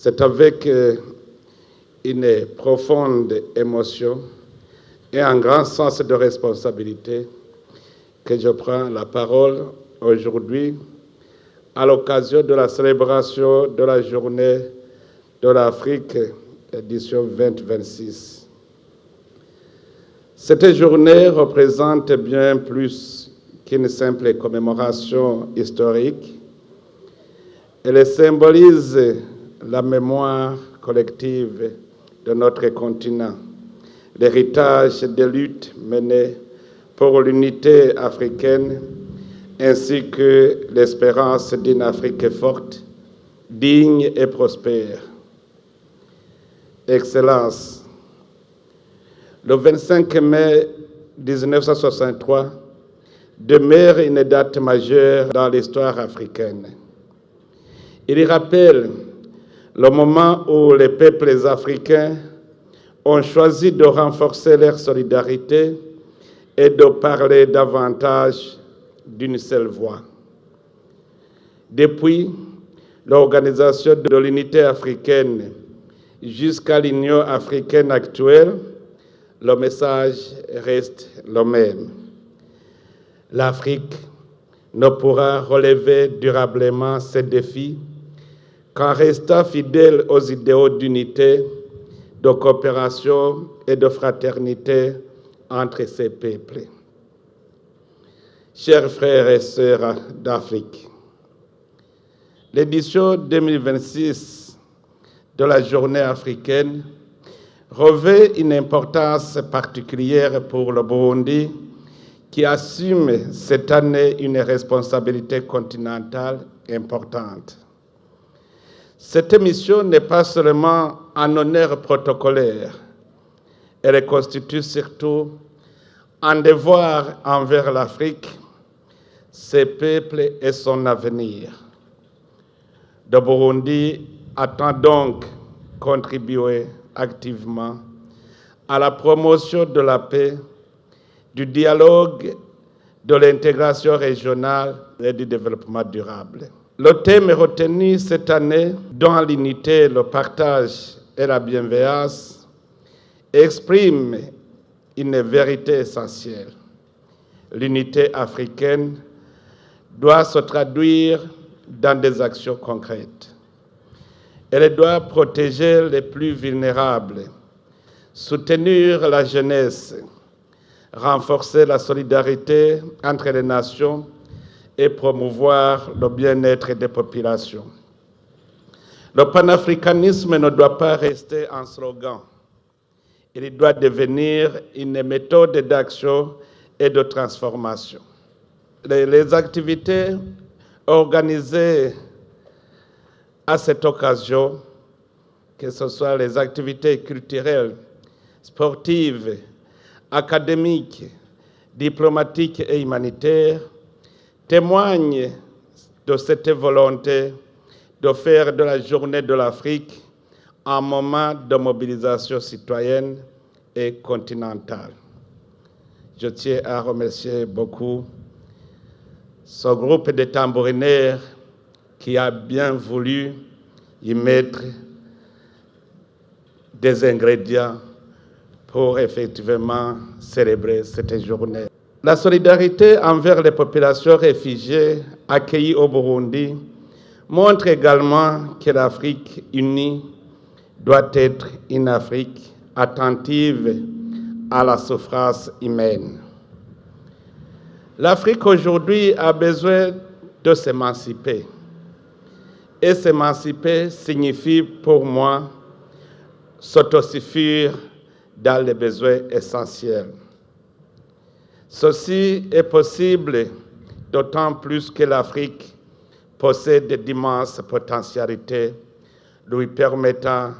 C'est avec une profonde émotion et un grand sens de responsabilité que je prends la parole aujourd'hui à l'occasion de la célébration de la journée de l'Afrique, édition 2026. Cette journée représente bien plus qu'une simple commémoration historique. Elle symbolise la mémoire collective de notre continent, l'héritage des luttes menées pour l'unité africaine, ainsi que l'espérance d'une Afrique forte, digne et prospère. Excellences, le 25 mai 1963 demeure une date majeure dans l'histoire africaine. Il y rappelle le moment où les peuples africains ont choisi de renforcer leur solidarité et de parler davantage d'une seule voix. Depuis l'organisation de l'unité africaine jusqu'à l'Union africaine actuelle, le message reste le même. L'Afrique ne pourra relever durablement ces défis qu'en restant fidèle aux idéaux d'unité, de coopération et de fraternité entre ces peuples. Chers frères et sœurs d'Afrique, l'édition 2026 de la Journée africaine revêt une importance particulière pour le Burundi qui assume cette année une responsabilité continentale importante. Cette mission n'est pas seulement un honneur protocolaire, elle constitue surtout un devoir envers l'Afrique, ses peuples et son avenir. Le Burundi attend donc contribuer activement à la promotion de la paix, du dialogue, de l'intégration régionale et du développement durable. Le thème retenu cette année, dans l'unité, le partage et la bienveillance, exprime une vérité essentielle. L'unité africaine doit se traduire dans des actions concrètes. Elle doit protéger les plus vulnérables, soutenir la jeunesse, renforcer la solidarité entre les nations et promouvoir le bien-être des populations. Le panafricanisme ne doit pas rester un slogan. Il doit devenir une méthode d'action et de transformation. Les activités organisées à cette occasion, que ce soit les activités culturelles, sportives, académiques, diplomatiques et humanitaires, témoignent de cette volonté de faire de la Journée de l'Afrique un moment de mobilisation citoyenne et continentale. Je tiens à remercier beaucoup ce groupe de tambourinaires qui a bien voulu y mettre des ingrédients pour effectivement célébrer cette journée. La solidarité envers les populations réfugiées accueillies au Burundi montre également que l'Afrique unie doit être une Afrique attentive à la souffrance humaine. L'Afrique aujourd'hui a besoin de s'émanciper. Et s'émanciper signifie pour moi s'autosuffire dans les besoins essentiels. Ceci est possible d'autant plus que l'Afrique possède d'immenses potentialités lui permettant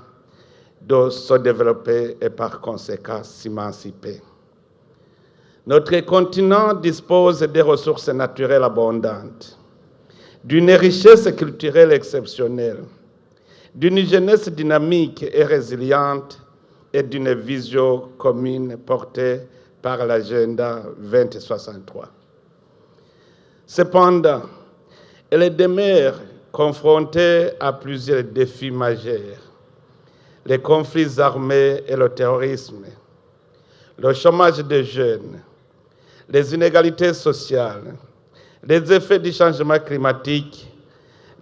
de se développer et par conséquent s'émanciper. Notre continent dispose de ressources naturelles abondantes, d'une richesse culturelle exceptionnelle, d'une jeunesse dynamique et résiliente et d'une vision commune portée par l'agenda 2063. Cependant, elle demeure confrontée à plusieurs défis majeurs: les conflits armés et le terrorisme, le chômage des jeunes, les inégalités sociales, les effets du changement climatique,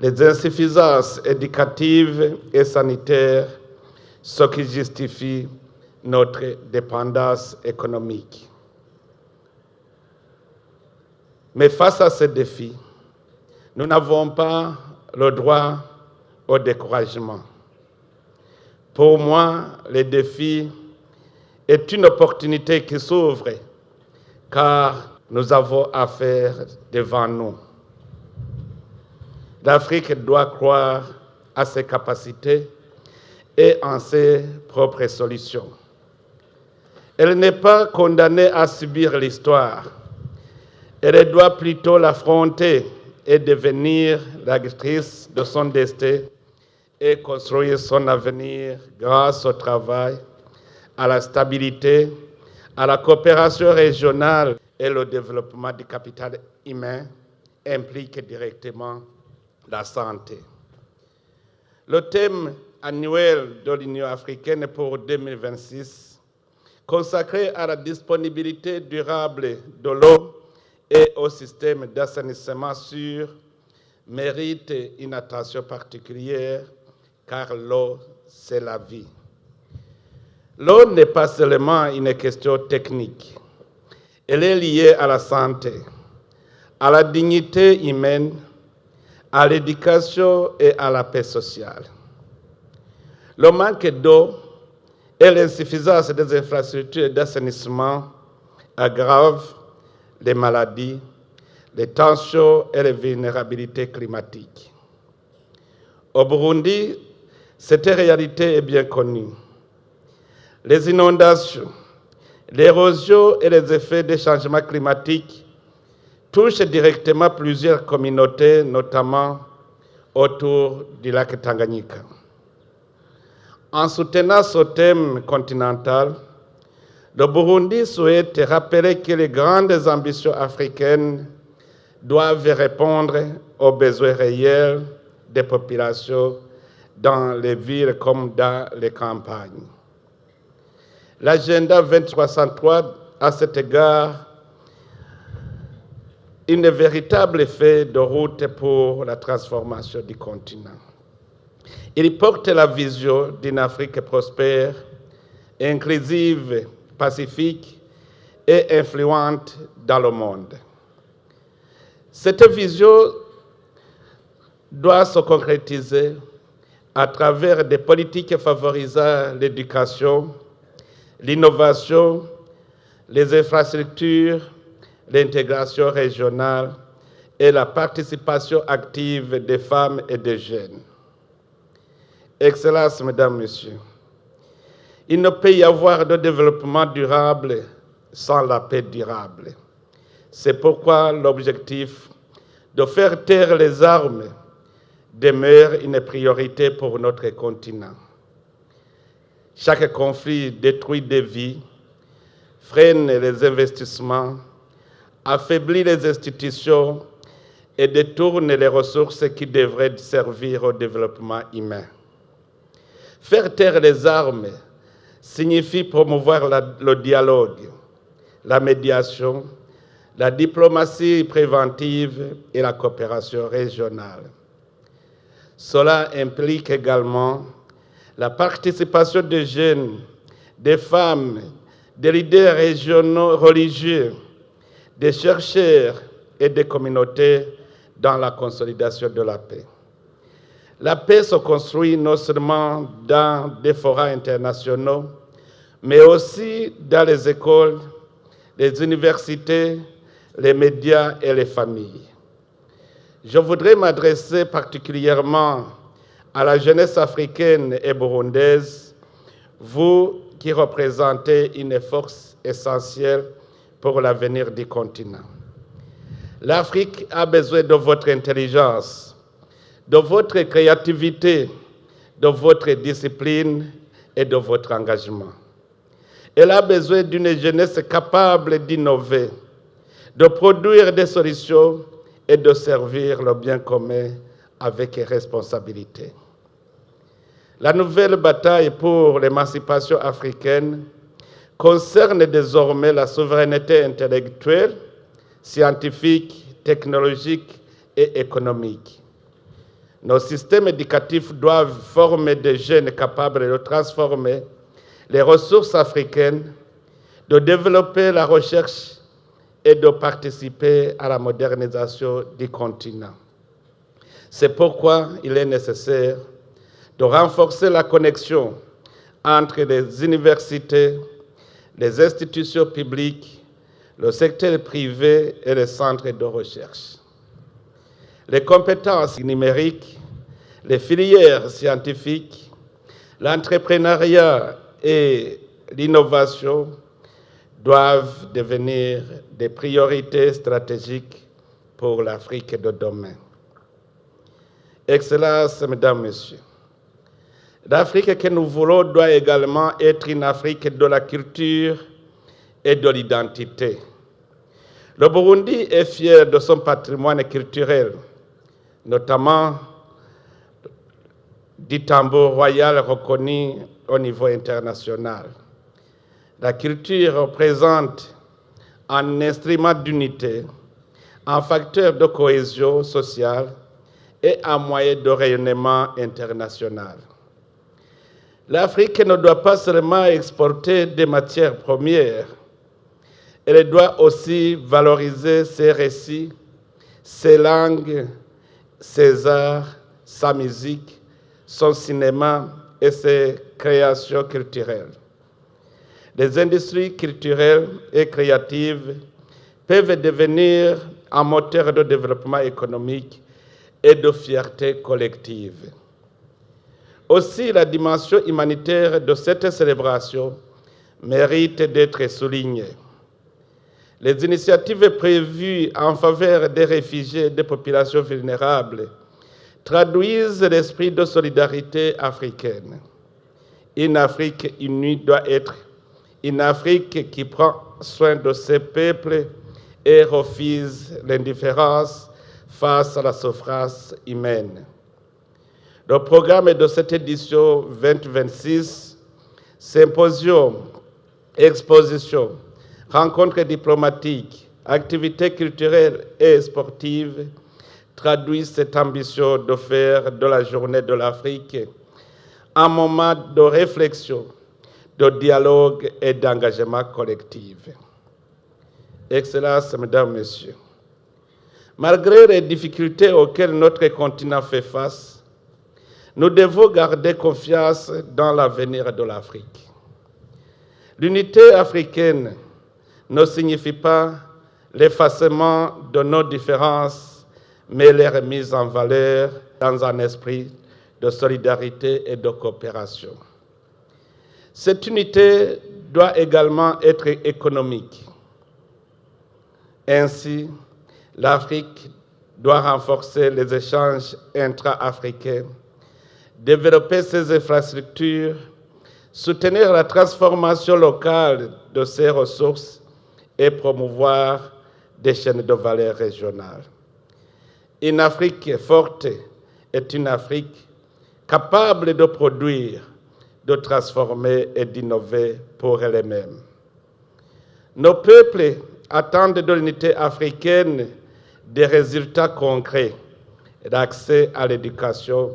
les insuffisances éducatives et sanitaires, ce qui justifie notre dépendance économique. Mais face à ces défis, nous n'avons pas le droit au découragement. Pour moi, le défi est une opportunité qui s'ouvre, car nous avons affaire devant nous. L'Afrique doit croire à ses capacités et en ses propres solutions. Elle n'est pas condamnée à subir l'histoire. Elle doit plutôt l'affronter et devenir l'actrice de son destin et construire son avenir grâce au travail, à la stabilité, à la coopération régionale et le développement du capital humain implique directement la santé. Le thème annuel de l'Union africaine pour 2026, consacré à la disponibilité durable de l'eau et au système d'assainissement sûr, mérite une attention particulière, car l'eau, c'est la vie. L'eau n'est pas seulement une question technique. Elle est liée à la santé, à la dignité humaine, à l'éducation et à la paix sociale. Le manque d'eau et l'insuffisance des infrastructures d'assainissement aggravent les maladies, les tensions et les vulnérabilités climatiques. Au Burundi, cette réalité est bien connue. Les inondations, l'érosion et les effets des changements climatiques touchent directement plusieurs communautés, notamment autour du lac Tanganyika. En soutenant ce thème continental, le Burundi souhaite rappeler que les grandes ambitions africaines doivent répondre aux besoins réels des populations dans les villes comme dans les campagnes. L'agenda 2063, à cet égard, une véritable feuille de route pour la transformation du continent. Il porte la vision d'une Afrique prospère, inclusive, pacifique et influente dans le monde. Cette vision doit se concrétiser à travers des politiques favorisant l'éducation, l'innovation, les infrastructures, l'intégration régionale et la participation active des femmes et des jeunes. Excellences, Mesdames, Messieurs, il ne peut y avoir de développement durable sans la paix durable. C'est pourquoi l'objectif de faire taire les armes demeure une priorité pour notre continent. Chaque conflit détruit des vies, freine les investissements, affaiblit les institutions et détourne les ressources qui devraient servir au développement humain. Faire taire les armes signifie promouvoir le dialogue, la médiation, la diplomatie préventive et la coopération régionale. Cela implique également la participation des jeunes, des femmes, des leaders régionaux religieux, des chercheurs et des communautés dans la consolidation de la paix. La paix se construit non seulement dans des forats internationaux, mais aussi dans les écoles, les universités, les médias et les familles. Je voudrais m'adresser particulièrement à la jeunesse africaine et burundaise, vous qui représentez une force essentielle pour l'avenir du continent. L'Afrique a besoin de votre intelligence, de votre créativité, de votre discipline et de votre engagement. Elle a besoin d'une jeunesse capable d'innover, de produire des solutions et de servir le bien commun avec responsabilité. La nouvelle bataille pour l'émancipation africaine concerne désormais la souveraineté intellectuelle, scientifique, technologique et économique. Nos systèmes éducatifs doivent former des jeunes capables de transformer les ressources africaines, de développer la recherche et de participer à la modernisation du continent. C'est pourquoi il est nécessaire de renforcer la connexion entre les universités, les institutions publiques, le secteur privé et les centres de recherche. Les compétences numériques, les filières scientifiques, l'entrepreneuriat et l'innovation doivent devenir des priorités stratégiques pour l'Afrique de demain. Excellences, Mesdames, Messieurs, l'Afrique que nous voulons doit également être une Afrique de la culture et de l'identité. Le Burundi est fier de son patrimoine culturel, notamment du tambour royal reconnu au niveau international. La culture représente un instrument d'unité, un facteur de cohésion sociale et un moyen de rayonnement international. L'Afrique ne doit pas seulement exporter des matières premières, elle doit aussi valoriser ses récits, ses langues, ses arts, sa musique, son cinéma et ses créations culturelles. Les industries culturelles et créatives peuvent devenir un moteur de développement économique et de fierté collective. Aussi, la dimension humanitaire de cette célébration mérite d'être soulignée. Les initiatives prévues en faveur des réfugiés et des populations vulnérables traduisent l'esprit de solidarité africaine. Une Afrique unie doit être une Afrique qui prend soin de ses peuples et refuse l'indifférence face à la souffrance humaine. Le programme de cette édition 2026, symposium, exposition, rencontres diplomatiques, activités culturelles et sportives, traduit cette ambition de faire de la Journée de l'Afrique un moment de réflexion, de dialogue et d'engagement collectif. Excellences, Mesdames, Messieurs, malgré les difficultés auxquelles notre continent fait face, nous devons garder confiance dans l'avenir de l'Afrique. L'unité africaine ne signifie pas l'effacement de nos différences, mais leur mise en valeur dans un esprit de solidarité et de coopération. Cette unité doit également être économique. Ainsi, l'Afrique doit renforcer les échanges intra-africains, développer ses infrastructures, soutenir la transformation locale de ses ressources et promouvoir des chaînes de valeur régionales. Une Afrique forte est une Afrique capable de produire, de transformer et d'innover pour elle-même. Nos peuples attendent de l'unité africaine des résultats concrets, l'accès à l'éducation,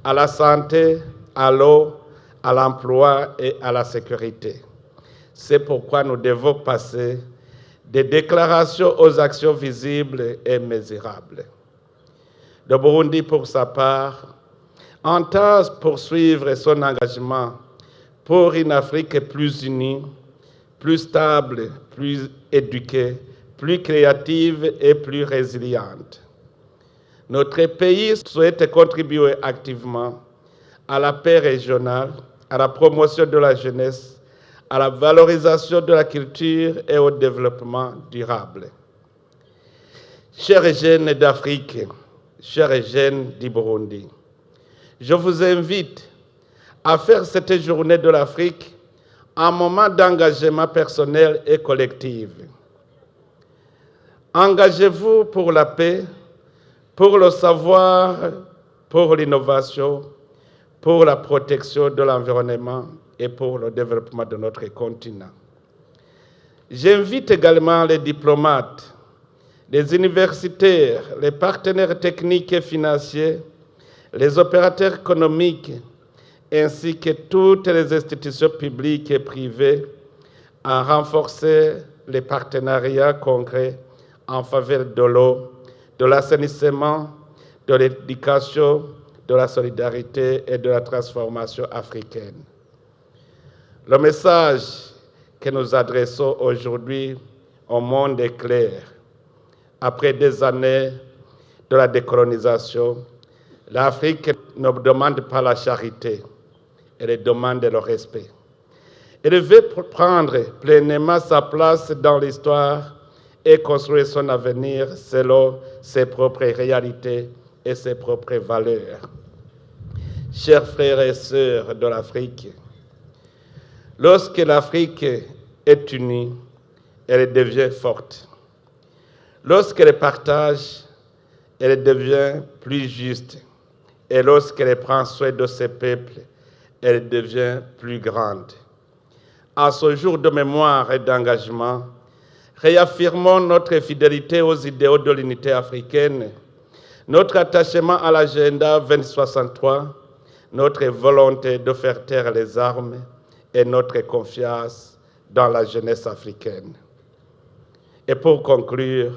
à la santé, à l'eau, à l'emploi et à la sécurité. C'est pourquoi nous devons passer des déclarations aux actions visibles et mesurables. Le Burundi, pour sa part, entend poursuivre son engagement pour une Afrique plus unie, plus stable, plus éduquée, plus créative et plus résiliente. Notre pays souhaite contribuer activement à la paix régionale, à la promotion de la jeunesse, à la valorisation de la culture et au développement durable. Chers jeunes d'Afrique, chers jeunes du Burundi, je vous invite à faire cette journée de l'Afrique un moment d'engagement personnel et collectif. Engagez-vous pour la paix, pour le savoir pour l'innovation, pour la protection de l'environnement et pour le développement de notre continent. J'invite également les diplomates, les universitaires, les partenaires techniques et financiers, les opérateurs économiques, ainsi que toutes les institutions publiques et privées à renforcer les partenariats concrets en faveur de l'eau, de l'assainissement, de l'éducation, de la solidarité et de la transformation africaine. Le message que nous adressons aujourd'hui au monde est clair. Après des années de la décolonisation, l'Afrique ne demande pas la charité, elle demande le respect. Elle veut prendre pleinement sa place dans l'histoire et construire son avenir selon ses propres réalités et ses propres valeurs. Chers frères et sœurs de l'Afrique, lorsque l'Afrique est unie, elle devient forte. Lorsqu'elle partage, elle devient plus juste. Et lorsqu'elle prend soin de ses peuples, elle devient plus grande. À ce jour de mémoire et d'engagement, réaffirmons notre fidélité aux idéaux de l'unité africaine, notre attachement à l'agenda 2063, notre volonté de faire taire les armes et notre confiance dans la jeunesse africaine. Et pour conclure,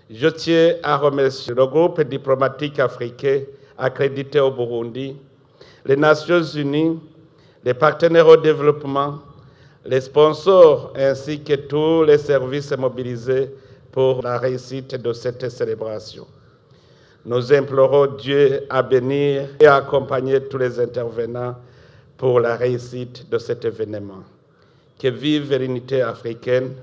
je tiens à remercier le groupe diplomatique africain accrédité au Burundi, les Nations Unies, les partenaires au développement, les sponsors ainsi que tous les services mobilisés pour la réussite de cette célébration. Nous implorons Dieu à bénir et à accompagner tous les intervenants pour la réussite de cet événement. Que vive l'unité africaine,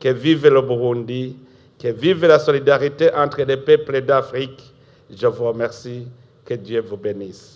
que vive le Burundi, que vive la solidarité entre les peuples d'Afrique. Je vous remercie. Que Dieu vous bénisse.